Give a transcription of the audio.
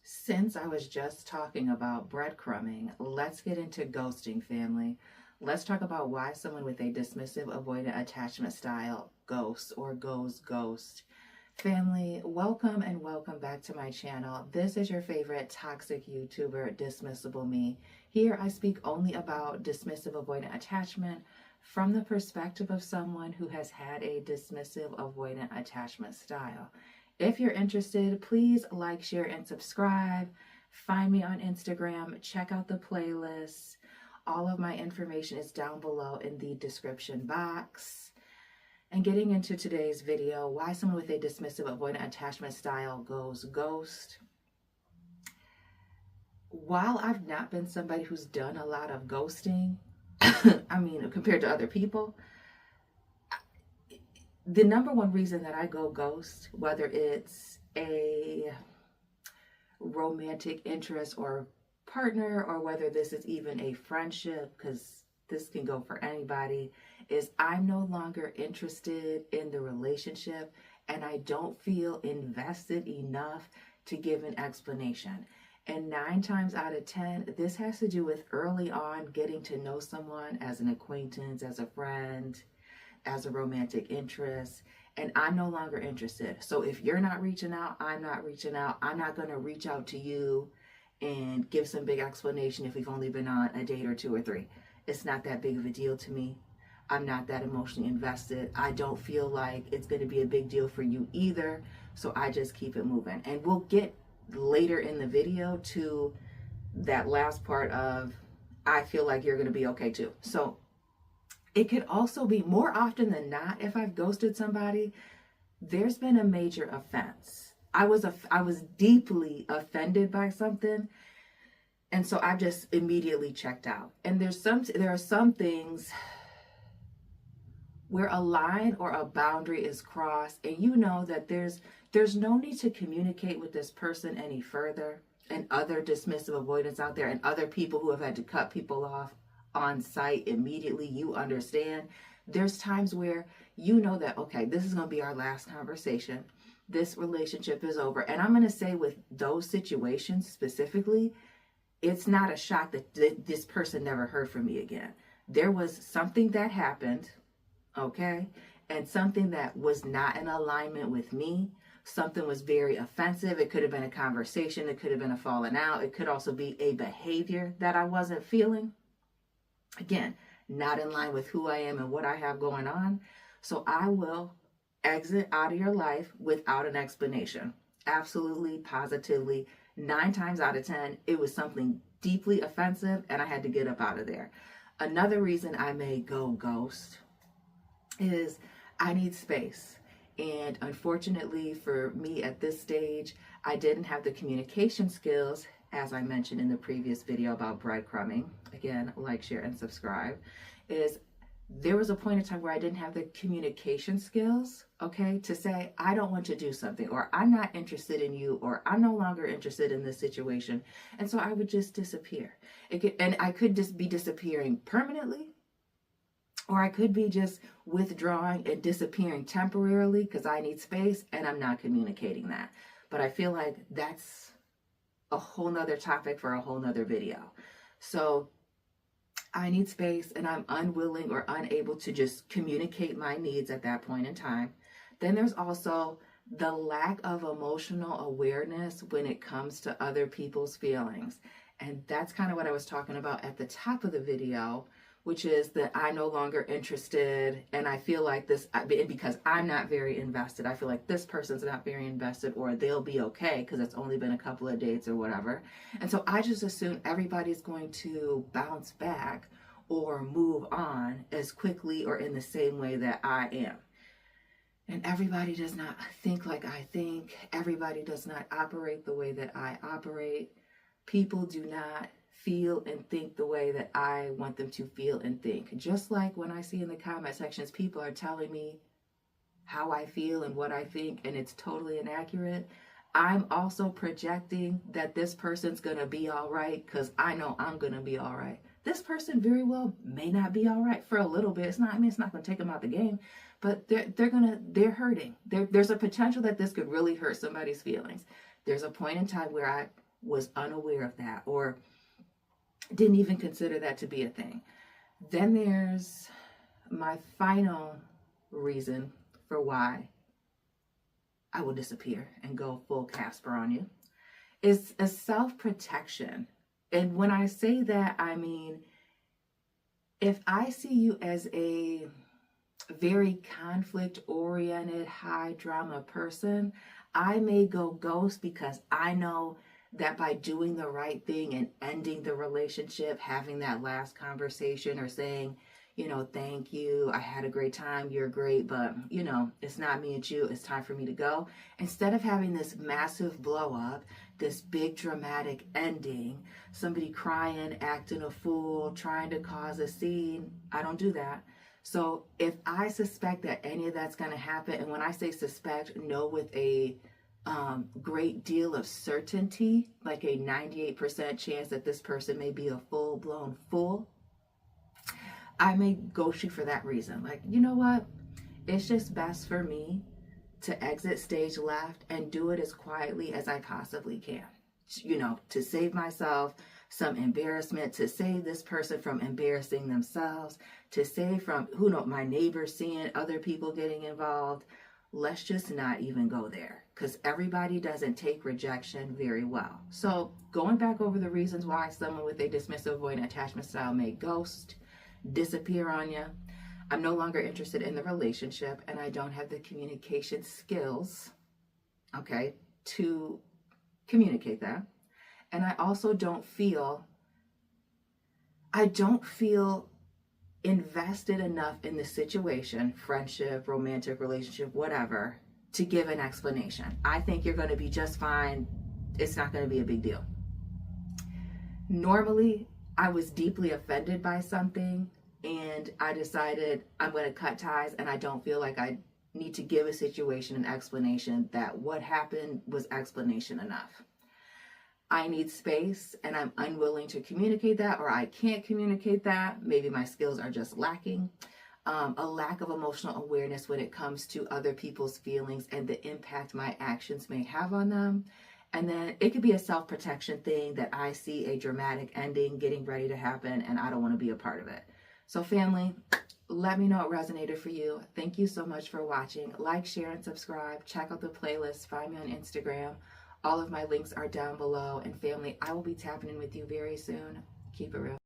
Since I was just talking about breadcrumbing, let's get into ghosting, family. Let's talk about why someone with a dismissive avoidant attachment style ghosts or goes ghost. Family, welcome and welcome back to my channel. This is your favorite toxic YouTuber, dismissibleme. Here I speak only about dismissive avoidant attachment from the perspective of someone who has had a dismissive avoidant attachment style. If you're interested, please like, share, and subscribe. Find me on Instagram. Check out the playlists. All of my information is down below in the description box. And getting into today's video, why someone with a dismissive avoidant attachment style goes ghost. While I've not been somebody who's done a lot of ghosting, I mean, compared to other people, the number one reason that I go ghost, whether it's a romantic interest or partner, or whether this is even a friendship, because this can go for anybody, is I'm no longer interested in the relationship and I don't feel invested enough to give an explanation. And 9 times out of 10, this has to do with early on getting to know someone as an acquaintance, as a friend, as a romantic interest, and I'm no longer interested. So if you're not reaching out, I'm not reaching out. I'm not going to reach out to you and give some big explanation if we've only been on a date or 2 or 3. It's not that big of a deal to me. I'm not that emotionally invested. I don't feel like it's going to be a big deal for you either. So I just keep it moving. And we'll get later in the video to that last part of I feel like you're going to be okay too. So it could also be, more often than not, if I've ghosted somebody, there's been a major offense. I was deeply offended by something, and so I just immediately checked out. And there are some things where a line or a boundary is crossed, and you know that there's no need to communicate with this person any further. And other dismissive avoidants out there, and other people who have had to cut people off on site immediately, you understand. There's times where you know that, okay, this is going to be our last conversation. This relationship is over. And I'm going to say with those situations specifically, it's not a shock that this person never heard from me again. There was something that happened, okay, and something that was not in alignment with me. Something was very offensive. It could have been a conversation. It could have been a falling out. It could also be a behavior that I wasn't feeling. Again, not in line with who I am and what I have going on. So I will exit out of your life without an explanation. Absolutely, positively. 9 times out of 10, it was something deeply offensive and I had to get up out of there. Another reason I may go ghost is I need space. And unfortunately for me at this stage, I didn't have the communication skills, as I mentioned in the previous video about breadcrumbing. Again, like, share, and subscribe. There was a point in time where I didn't have the communication skills, okay, to say, I don't want to do something, or I'm not interested in you, or I'm no longer interested in this situation. And so I would just disappear. And I could just be disappearing permanently, or I could be just withdrawing and disappearing temporarily because I need space and I'm not communicating that. But I feel like that's a whole nother topic for a whole nother video. So I need space and I'm unwilling or unable to just communicate my needs at that point in time. Then there's also the lack of emotional awareness when it comes to other people's feelings. And that's kind of what I was talking about at the top of the video, which is that I'm no longer interested, and I feel like this, because I'm not very invested, I feel like this person's not very invested, or they'll be okay because it's only been a couple of dates or whatever. And so I just assume everybody's going to bounce back or move on as quickly or in the same way that I am. And everybody does not think like I think. Everybody does not operate the way that I operate. People do not feel and think the way that I want them to feel and think. Just like when I see in the comment sections, people are telling me how I feel and what I think, and it's totally inaccurate. I'm also projecting that this person's going to be all right because I know I'm going to be all right. This person very well may not be all right for a little bit. It's not going to take them out the game, but they're hurting. There's a potential that this could really hurt somebody's feelings. There's a point in time where was unaware of that or didn't even consider that to be a thing. Then there's my final reason for why I will disappear and go full Casper on you is a self-protection. And when I say that, I mean, if I see you as a very conflict-oriented, high-drama person, I may go ghost because I know that by doing the right thing and ending the relationship, having that last conversation or saying, thank you, I had a great time, you're great, but, it's not me, it's you, it's time for me to go. Instead of having this massive blow up, this big dramatic ending, somebody crying, acting a fool, trying to cause a scene, I don't do that. So if I suspect that any of that's going to happen, and when I say suspect, know with a great deal of certainty, like a 98% chance that this person may be a full-blown fool, I may ghost you for that reason. Like, you know what? It's just best for me to exit stage left and do it as quietly as I possibly can. To save myself some embarrassment, to save this person from embarrassing themselves, to save from, my neighbors seeing other people getting involved. Let's just not even go there, because everybody doesn't take rejection very well. So going back over the reasons why someone with a dismissive avoidant attachment style may ghost, disappear on you. I'm no longer interested in the relationship, and I don't have the communication skills, to communicate that. And I also don't feel invested enough in the situation, friendship, romantic relationship, whatever, to give an explanation. I think you're going to be just fine. It's not going to be a big deal. Normally, I was deeply offended by something and I decided I'm going to cut ties, and I don't feel like I need to give a situation an explanation, that what happened was explanation enough. I need space and I'm unwilling to communicate that, or I can't communicate that. Maybe my skills are just lacking. A lack of emotional awareness when it comes to other people's feelings and the impact my actions may have on them. And then it could be a self-protection thing that I see a dramatic ending getting ready to happen and I don't want to be a part of it. So family, let me know what resonated for you. Thank you so much for watching. Like, share, and subscribe. Check out the playlist. Find me on Instagram. All of my links are down below. And family, I will be tapping in with you very soon. Keep it real.